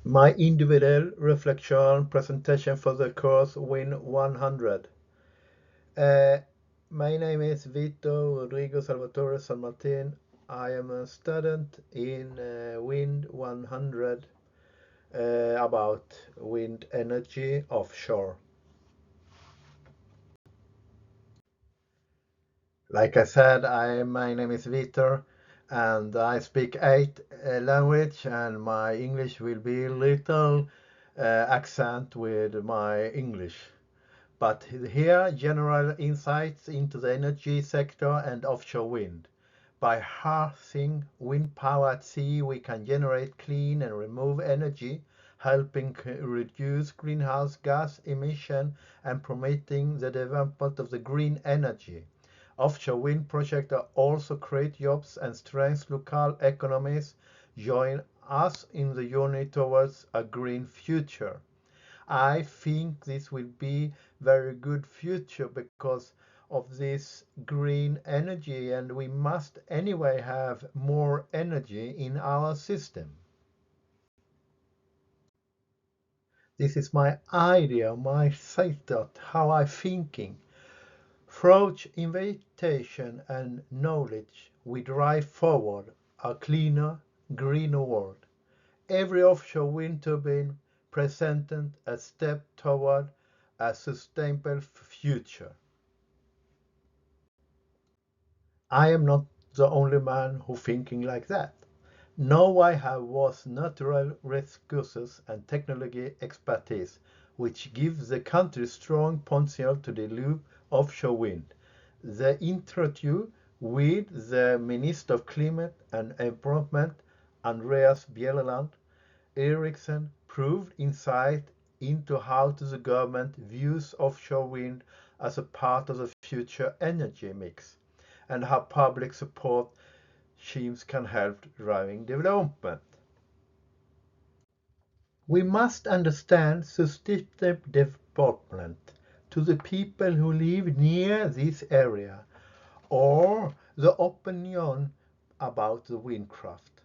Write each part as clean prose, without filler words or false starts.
My individual reflection presentation for the course Wind 100. Uh, my name is Vito Rodrigosalvatoresanmartin. I am a student in Wind 100 about wind energy offshore. Like I said, my name is Vito and I speak 8 languages and my English will be little accent with my English. But here, general insights into the energy sector and offshore wind. By harnessing wind power at sea, we can generate clean and remove energy, helping reduce greenhouse gas emission and promoting the development of the green energy. Offshore wind projects also create jobs and strengthen local economies. Join us in the journey towards a green future. I think this will be very good future because of this green energy, and we must anyway have more energy in our system. This is my idea, my thought, how I'm thinking. Through invitation and knowledge, we drive forward a cleaner, greener world. Every offshore wind turbine presented a step toward a sustainable future. I am not the only man who thinking like that. Norway have was natural resources and technology expertise, which gives the country strong potential to develop offshore wind. The interview with the Minister of Climate and Environment, Andreas Bjelland Eriksson, proved insight into how the government views offshore wind as a part of the future energy mix and how public support schemes can help driving development. We must understand sustainable development to the people who live near this area or the opinion about the windcraft.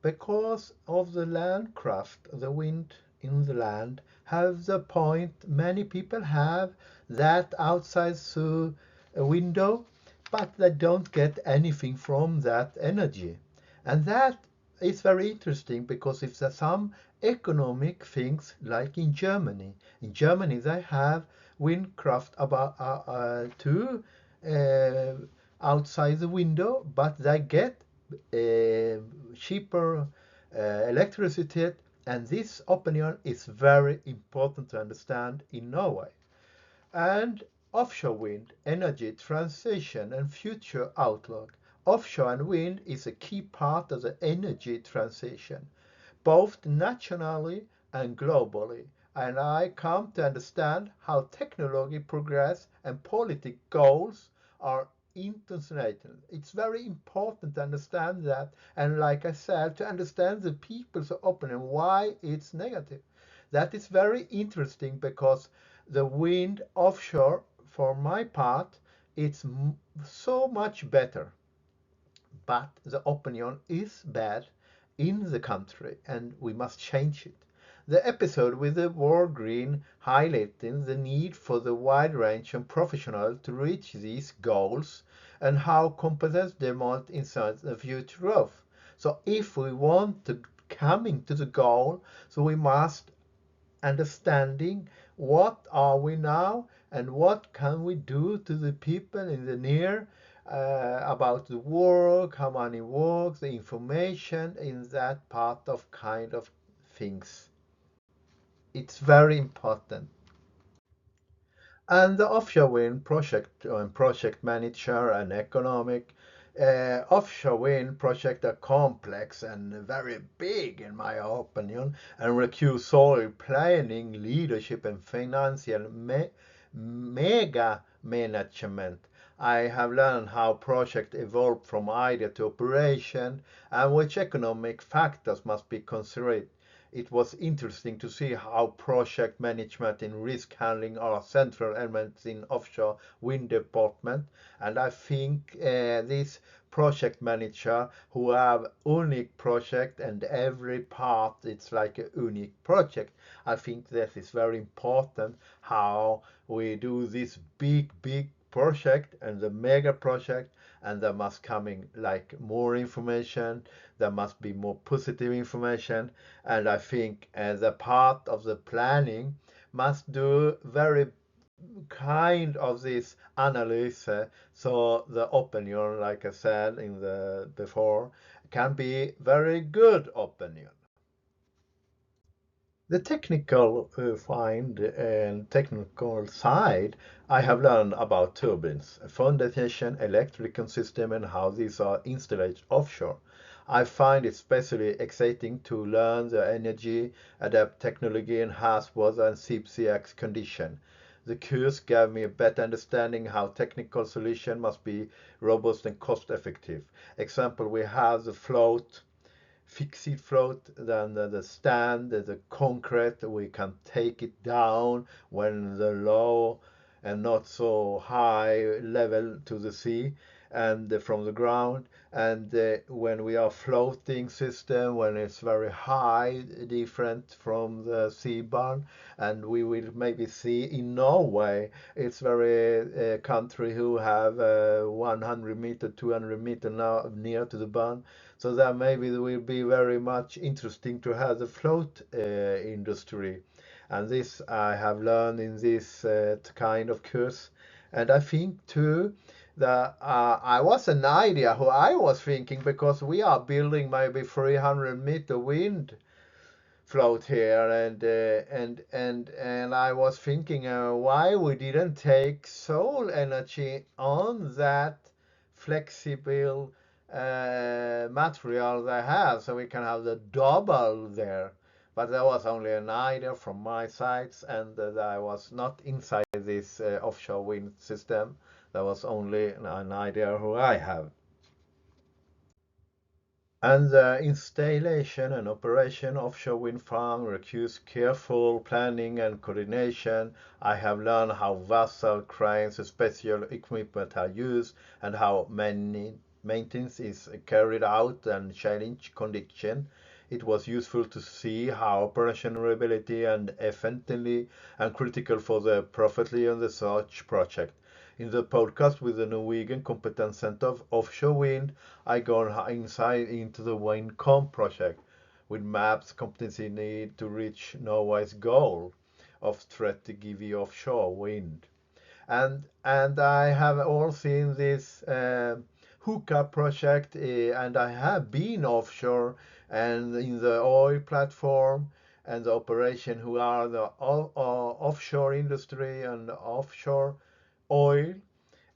Because of the landcraft, the wind in the land, have the point many people have that outside the window, but they don't get anything from that energy. And that is very interesting because if there's some economic things like in Germany. In Germany they have windcraft about too outside the window, but they get cheaper electricity, and this opinion is very important to understand in Norway. And offshore wind, energy transition and future outlook. Offshore and wind is a key part of the energy transition, both nationally and globally. And I come to understand how technology progress and political goals are interconnected. It's very important to understand that, and like I said, to understand the people's opinion, why it's negative. That is very interesting because the wind offshore, for my part, it's so much better. But the opinion is bad in the country and we must change it. The episode with the War Green highlighting the need for the wide range of professionals to reach these goals and how competence demand inside the future growth. So if we want to coming to the goal, so we must understanding what are we now and what can we do to the people in the near about the work, how money works, the information in that part of kind of things. It's very important. And the offshore wind project and project manager and economic offshore wind project are complex and very big in my opinion and require solid planning, leadership and financial mega management. I have learned how projects evolve from idea to operation and which economic factors must be considered. It was interesting to see how project management and risk handling are central elements in offshore wind development, and I think this project manager who have unique project, and every part it's like a unique project. I think this is very important how we do this big project and the mega project, and there must coming like more information, there must be more positive information, and I think as a part of the planning must do very kind of this analysis, so the opinion, like I said in the before, can be very good opinion. The technical find and technical side, I have learned about turbines, foundation, electrical system, and how these are installed offshore. I find it especially exciting to learn the energy, adapt technology, and harsh weather and CPCX condition. The course gave me a better understanding how technical solution must be robust and cost effective. Example, we have the float, fixed float, then the stand, the concrete, we can take it down when the low and not so high level to the sea and from the ground, and when we are floating system, when it's very high, different from the sea barn, and we will maybe see in Norway, it's very country who have 100 meter, 200 meter now near to the barn, so that maybe it will be very much interesting to have the float industry. And this I have learned in this kind of course. And I think too that I was an idea who I was thinking, because we are building maybe 300-meter wind float here, and I was thinking why we didn't take solar energy on that flexible material they have, so we can have the double there. But that was only an idea from my sides, and I was not inside this offshore wind system. That was only an idea who I have. And the installation and operation offshore wind farm requires careful planning and coordination. I have learned how vessel cranes and special equipment are used, and how many maintenance is carried out and challenge condition. It was useful to see how operation reliability and efficiently and critical for the profitably on the search project. In the podcast with the Norwegian Competence Center of Offshore Wind, I go inside into the VindKOMP project with maps competency need to reach Norway's goal of strategy offshore wind. And I have all seen this hookup project, and I have been offshore and in the oil platform and the operation who are the offshore industry and offshore oil.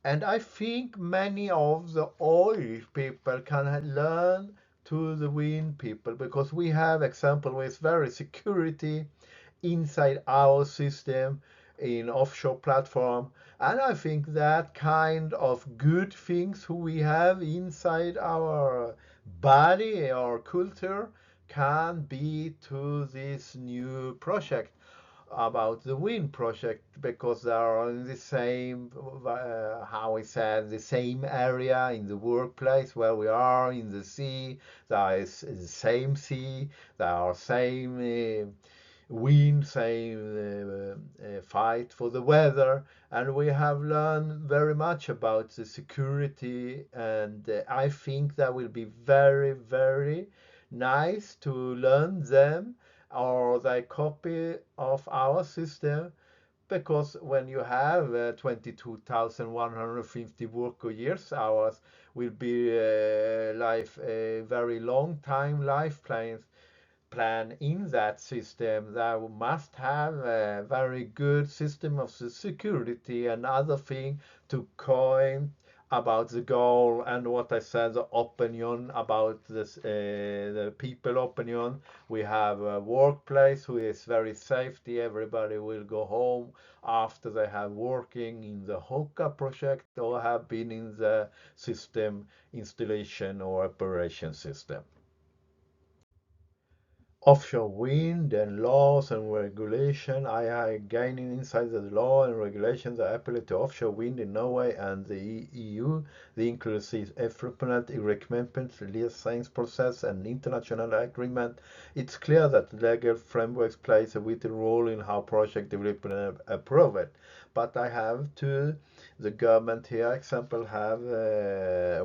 And I think many of the oil people can learn to the wind people, because we have example with very security inside our system in offshore platform. And I think that kind of good things who we have inside our body or culture can be to this new project about the wind project, because they are in the same, how we said, the same area in the workplace where we are in the sea. There is the same sea, there are same wind, same fight for the weather, and we have learned very much about the security, and I think that will be very nice to learn them or the copy of our system, because when you have 22,150 work years hours will be life a very long time life plan in that system, that must have a very good system of security and other thing to coin about the goal, and what I said, the opinion about this, the people opinion. We have a workplace who is very safety. Everybody will go home after they have working in the hookup project or have been in the system installation or operation system. offshore wind and laws and regulation. I am gaining insight of the law and regulations that apply to offshore wind in Norway and the EU, the inclusive effort, recommitment, license process, and international agreement. It's clear that legal frameworks plays a vital role in how project development approved. But I have to, the government here, example, have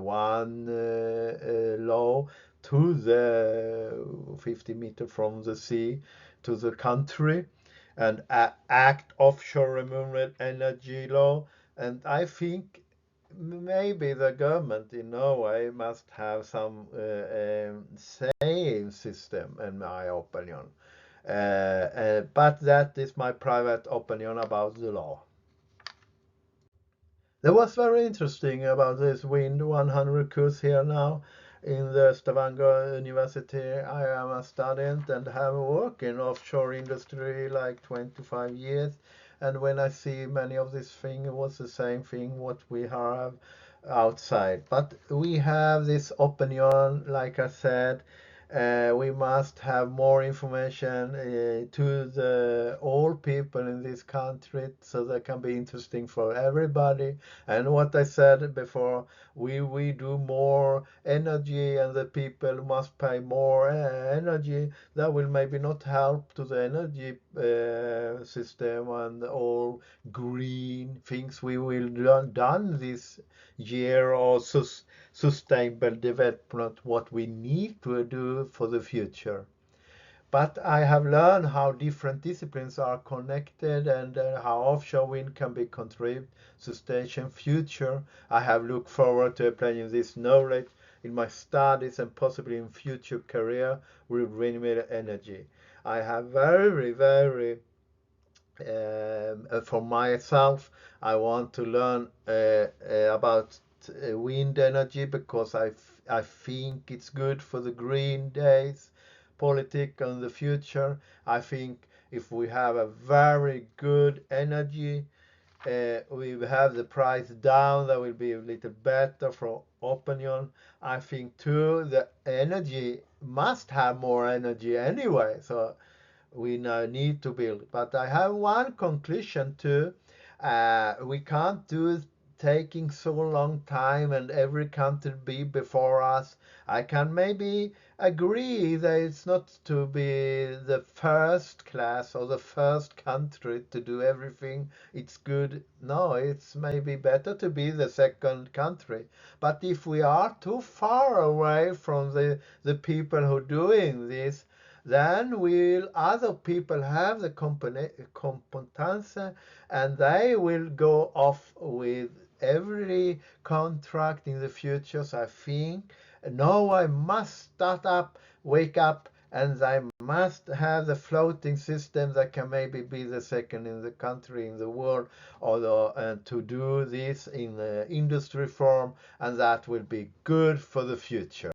one law to the 50 meters from the sea to the country and act offshore renewable energy law. And I think maybe the government in Norway must have some same system, in my opinion. But that is my private opinion about the law. That was very interesting about this Wind 100 course here now in the Stavanger University. I am a student and have worked in offshore industry like 25 years. And when I see many of these things, it was the same thing what we have outside. But we have this opinion, like I said, we must have more information to the all people in this country so that can be interesting for everybody. And what I said before, we do more energy and the people must pay more energy. That will maybe not help to the energy system and all green things we will done this year or sustainable development, what we need to do for the future. But I have learned how different disciplines are connected and how offshore wind can be contributed to station future. I have looked forward to applying this knowledge in my studies and possibly in future career with renewable energy. I have very for myself, I want to learn about wind energy because I think it's good for the green days, politics and the future. I think if we have a very good energy, we have the price down, that will be a little better for opinion. I think too the energy must have more energy anyway, so we now need to build. But I have one conclusion too. We can't do taking so long time and every country be before us. I can maybe agree that it's not to be the first class or the first country to do everything. It's good. No, it's maybe better to be the second country. But if we are too far away from the people who are doing this, then will other people have the competence and they will go off with every contract in the future. So I think Norway must start up, wake up, and they must have the floating system that can maybe be the second in the country in the world, although to do this in the industry form, and that will be good for the future.